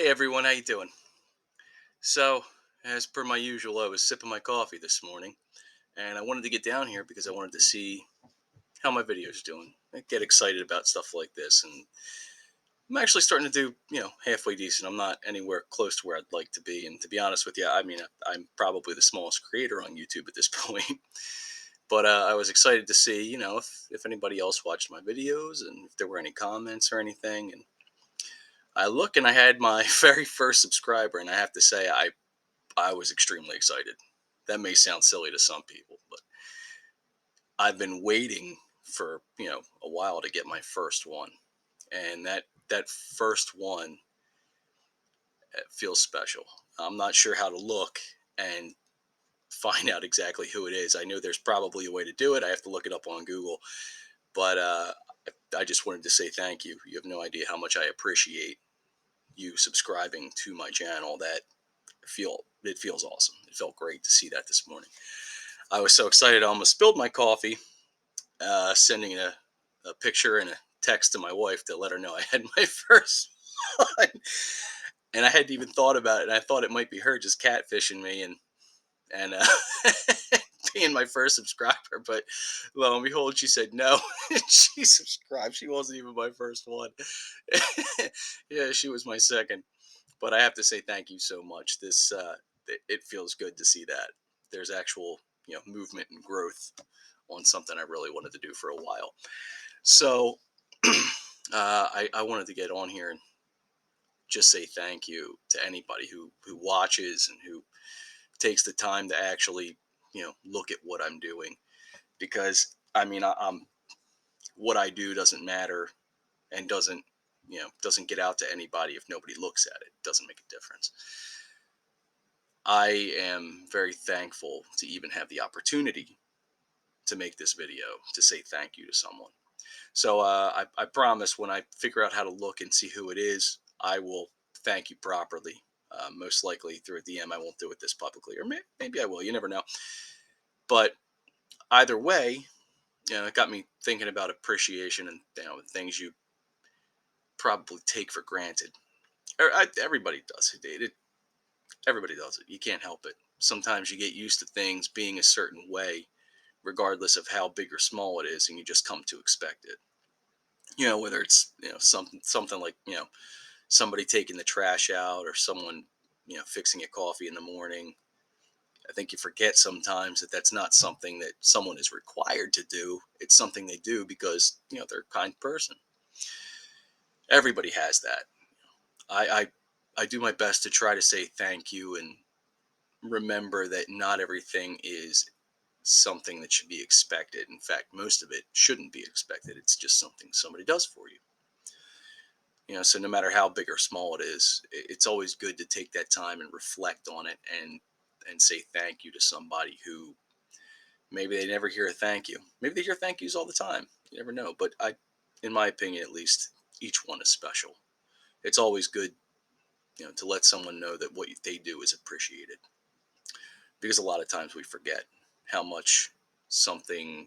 Hey everyone, how you doing? So, as per my usual, I was sipping my coffee this morning, and I wanted to get down here because I wanted to see how my video's doing. I get excited about stuff like this, and I'm actually starting to do, halfway decent. I'm not anywhere close to where I'd like to be, and to be honest with you, I mean, I'm probably the smallest creator on YouTube at this point. But I was excited to see, if anybody else watched my videos and if there were any comments or anything. And I look, and I had my very first subscriber, and I have to say, I was extremely excited. That may sound silly to some people, but I've been waiting for, a while to get my first one. And that first one feels special. I'm not sure how to look and find out exactly who it is. I know there's probably a way to do it. I have to look it up on Google, but I just wanted to say thank you. You have no idea how much I appreciate you subscribing to my channel. It feels awesome. It felt great to see that this morning. I was so excited I almost spilled my coffee, sending a picture and a text to my wife to let her know I had my first one. And I hadn't even thought about it. And I thought it might be her just catfishing me and being my first subscriber. But lo and behold, she said no. She subscribed. She wasn't even my first one. Yeah, she was my second. But I have to say thank you so much. It feels good to see that there's actual movement and growth on something I really wanted to do for a while. So I wanted to get on here and just say thank you to anybody who watches and who takes the time to actually look at what I'm doing, because I mean I'm what I do doesn't matter and doesn't get out to anybody if nobody looks at it. It doesn't make a difference. I am very thankful to even have the opportunity to make this video to say thank you to someone. So I promise when I figure out how to look and see who it is, I will thank you properly. Most likely through a DM. I won't do it this publicly, or maybe I will. You never know. But either way, it got me thinking about appreciation and things you probably take for granted. Everybody does it. Everybody does it. You can't help it. Sometimes you get used to things being a certain way, regardless of how big or small it is, and you just come to expect it. Whether it's something like somebody taking the trash out, or someone fixing a coffee in the morning. I think you forget sometimes that that's not something that someone is required to do. It's something they do because they're a kind person. Everybody has that. I do my best to try to say thank you and remember that not everything is something that should be expected. In fact, most of it shouldn't be expected. It's just something somebody does for you. So no matter how big or small it is, it's always good to take that time and reflect on it and say thank you to somebody who maybe they never hear a thank you. Maybe they hear thank yous all the time. You never know. But in my opinion, at least, each one is special. It's always good, to let someone know that what they do is appreciated, because a lot of times we forget how much something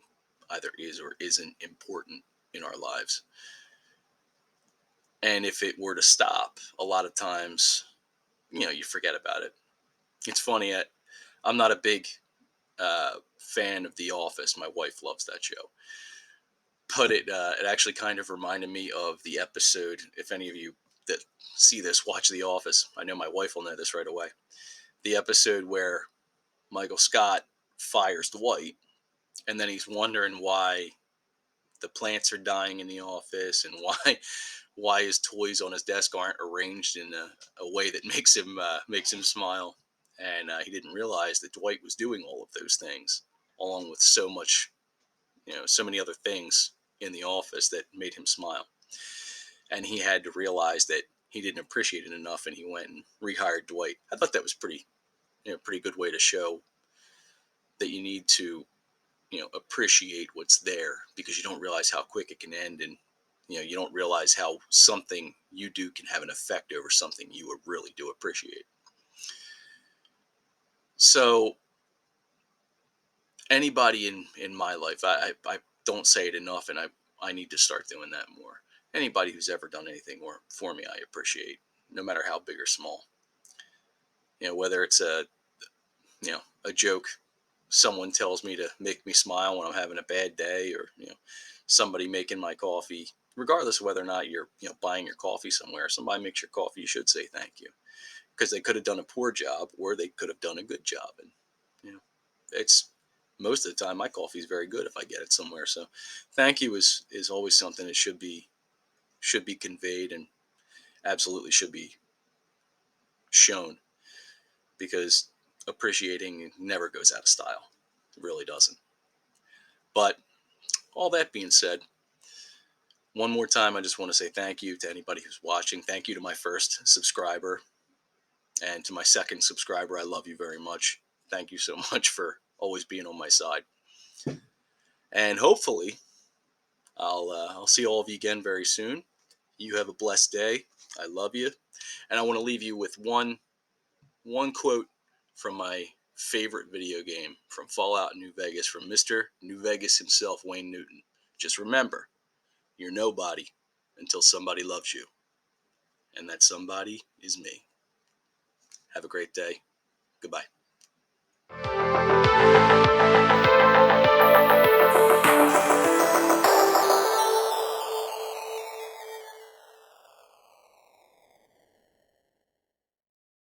either is or isn't important in our lives. And if it were to stop, a lot of times, you forget about it. It's funny. I'm not a big fan of The Office. My wife loves that show, but it actually kind of reminded me of the episode. If any of you that see this watch The Office, I know my wife will know this right away. The episode where Michael Scott fires Dwight, and then he's wondering why the plants are dying in the office, and why his toys on his desk aren't arranged in a way that makes him smile. And he didn't realize that Dwight was doing all of those things, along with so many other things in the office that made him smile. And he had to realize that he didn't appreciate it enough, and he went and rehired Dwight. I thought that was pretty good way to show that you need to appreciate what's there, because you don't realize how quick it can end, and you don't realize how something you do can have an effect over something you really do appreciate. So anybody in my life, I don't say it enough, and I need to start doing that more. Anybody who's ever done anything for me, I appreciate. no matter how big or small. Whether it's a joke someone tells me to make me smile when I'm having a bad day, or somebody making my coffee. Regardless of whether or not you're buying your coffee somewhere, somebody makes your coffee, you should say thank you, because they could have done a poor job or they could have done a good job. And you know, it's most of the time my coffee is very good if I get it somewhere. So thank you is always something that should be conveyed, and absolutely should be shown, because appreciating never goes out of style. It really doesn't. But all that being said, one more time, I just want to say thank you to anybody who's watching. Thank you to my first subscriber, and to my second subscriber. I love you very much. Thank you so much for always being on my side. And hopefully, I'll see all of you again very soon. You have a blessed day. I love you, and I want to leave you with one quote from my favorite video game, from Fallout New Vegas, from Mr. New Vegas himself, Wayne Newton. Just remember, you're nobody until somebody loves you, and that somebody is me. Have a great day. Goodbye.